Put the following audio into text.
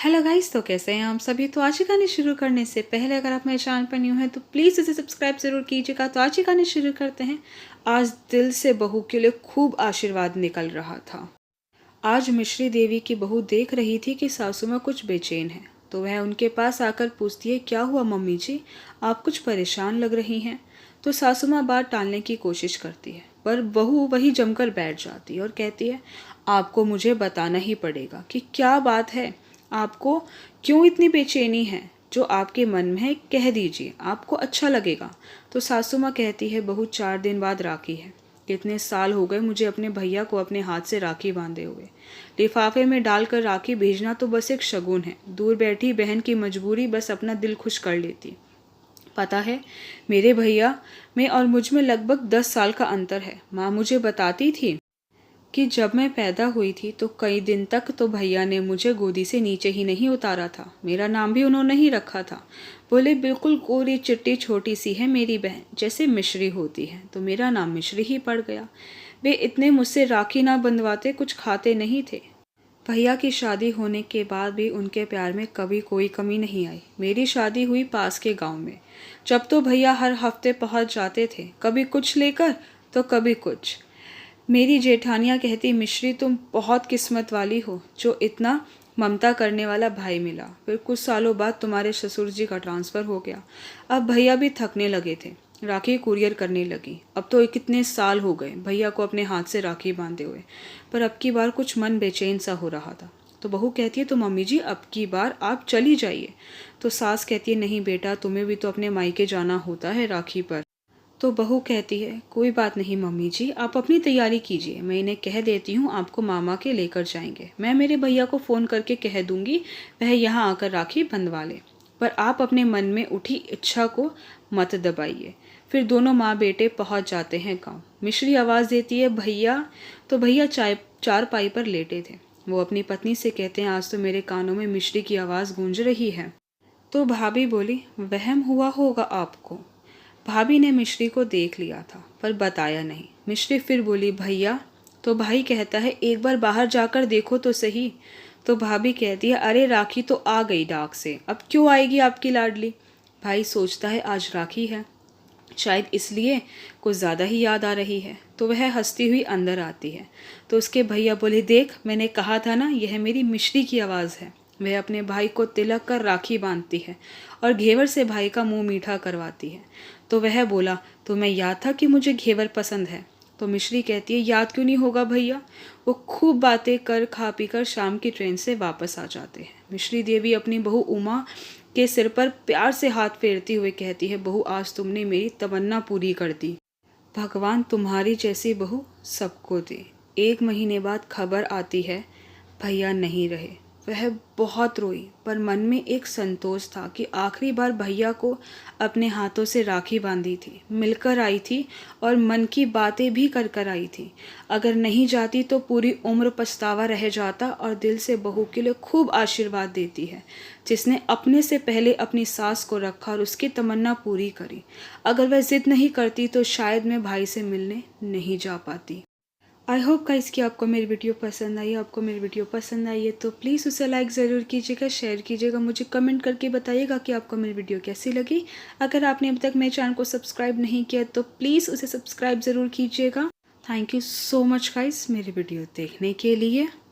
Hello guys, तो कैसे हैं हम सभी। तो आज की कहानी शुरू करने से पहले अगर आप मेरे चैनल पर न्यू हैं तो प्लीज़ इसे सब्सक्राइब ज़रूर कीजिएगा। तो आज की कहानी शुरू करते हैं। आज दिल से बहू के लिए खूब आशीर्वाद निकल रहा था। आज मिश्री देवी की बहू देख रही थी कि सासू माँ कुछ बेचैन है, तो वह उनके पास आकर पूछती है, क्या हुआ मम्मी जी, आप कुछ परेशान लग रही हैं। तो सासू माँ बात टालने की कोशिश करती है, पर बहू वही जमकर बैठ जाती है और कहती है, आपको मुझे बताना ही पड़ेगा कि क्या बात है, आपको क्यों इतनी बेचैनी है। जो आपके मन में है कह दीजिए, आपको अच्छा लगेगा। तो सासू माँ कहती है, बहू 4 दिन बाद राखी है। कितने साल हो गए मुझे अपने भैया को अपने हाथ से राखी बांधे हुए। लिफाफे में डालकर राखी भेजना तो बस एक शगुन है। दूर बैठी बहन की मजबूरी बस अपना दिल खुश कर लेती। पता है, मेरे भैया में और मुझ में लगभग 10 साल का अंतर है। माँ मुझे बताती थी कि जब मैं पैदा हुई थी तो कई दिन तक तो भैया ने मुझे गोदी से नीचे ही नहीं उतारा था। मेरा नाम भी उन्होंने ही रखा था। बोले, बिल्कुल गोरी चिट्टी छोटी सी है मेरी बहन, जैसे मिश्री होती है, तो मेरा नाम मिश्री ही पड़ गया। वे इतने मुझसे राखी ना बंधवाते, कुछ खाते नहीं थे। भैया की शादी होने के बाद भी उनके प्यार में कभी कोई कमी नहीं आई। मेरी शादी हुई पास के गांव में। जब तो भैया हर हफ्ते पहुंच जाते थे, कभी कुछ लेकर तो कभी कुछ। मेरी जेठानियाँ कहती, मिश्री तुम बहुत किस्मत वाली हो जो इतना ममता करने वाला भाई मिला। फिर कुछ सालों बाद तुम्हारे ससुर जी का ट्रांसफ़र हो गया। अब भैया भी थकने लगे थे, राखी कुरियर करने लगी। अब तो कितने साल हो गए भैया को अपने हाथ से राखी बांधे हुए, पर अब की बार कुछ मन बेचैन सा हो रहा था। तो बहू कहती है, तो मम्मी जी अब की बार आप चली जाइए। तो सास कहती है, नहीं बेटा, तुम्हें भी तो अपने मायके जाना होता है राखी पर। तो बहू कहती है, कोई बात नहीं मम्मी जी, आप अपनी तैयारी कीजिए, मैं इन्हें कह देती हूँ आपको मामा के लेकर जाएंगे। मैं मेरे भैया को फ़ोन करके कह दूंगी वह यहाँ आकर राखी बंधवा ले, पर आप अपने मन में उठी इच्छा को मत दबाइए। फिर दोनों माँ बेटे पहुँच जाते हैं गाँव। मिश्री आवाज़ देती है, भैया। तो भैया चारपाई पर लेटे थे। वो अपनी पत्नी से कहते हैं, आज तो मेरे कानों में मिश्री की आवाज़ गूंज रही है। तो भाभी बोली, वहम हुआ होगा आपको। भाभी ने मिश्री को देख लिया था पर बताया नहीं। मिश्री फिर बोली, भैया। तो भाई कहता है, एक बार बाहर जाकर देखो तो सही। तो भाभी कहती है, अरे राखी तो आ गई डाक से, अब क्यों आएगी आपकी लाडली। भाई सोचता है आज राखी है, शायद इसलिए कुछ ज़्यादा ही याद आ रही है। तो वह हंसती हुई अंदर आती है। तो उसके भैया बोले, देख मैंने कहा था ना, यह मेरी मिश्री की आवाज़ है। वह अपने भाई को तिलक कर राखी बांधती है और घेवर से भाई का मुंह मीठा करवाती है। तो वह बोला, तुम्हें याद था कि मुझे घेवर पसंद है। तो मिश्री कहती है, याद क्यों नहीं होगा भैया। वो खूब बातें कर खा पी कर शाम की ट्रेन से वापस आ जाते हैं। मिश्री देवी अपनी बहू उमा के सिर पर प्यार से हाथ फेरती हुए कहती है, बहू आज तुमने मेरी तमन्ना पूरी कर दी। भगवान तुम्हारी जैसी बहू सबको दे। 1 महीने बाद खबर आती है, भैया नहीं रहे। वह बहुत रोई, पर मन में एक संतोष था कि आखिरी बार भैया को अपने हाथों से राखी बांधी थी, मिलकर आई थी और मन की बातें भी कर कर आई थी। अगर नहीं जाती तो पूरी उम्र पछतावा रह जाता। और दिल से बहू के लिए खूब आशीर्वाद देती है, जिसने अपने से पहले अपनी सास को रखा और उसकी तमन्ना पूरी करी। अगर वह जिद नहीं करती तो शायद मैं भाई से मिलने नहीं जा पाती। आई होप गाइस कि आपको मेरी वीडियो पसंद आई। आपको मेरी वीडियो पसंद आई है तो प्लीज़ उसे लाइक ज़रूर कीजिएगा, शेयर कीजिएगा, मुझे कमेंट करके बताइएगा कि आपको मेरी वीडियो कैसी लगी। अगर आपने अभी तक मेरे चैनल को सब्सक्राइब नहीं किया तो प्लीज़ उसे सब्सक्राइब ज़रूर कीजिएगा। Thank you so much guys मेरी वीडियो देखने के लिए।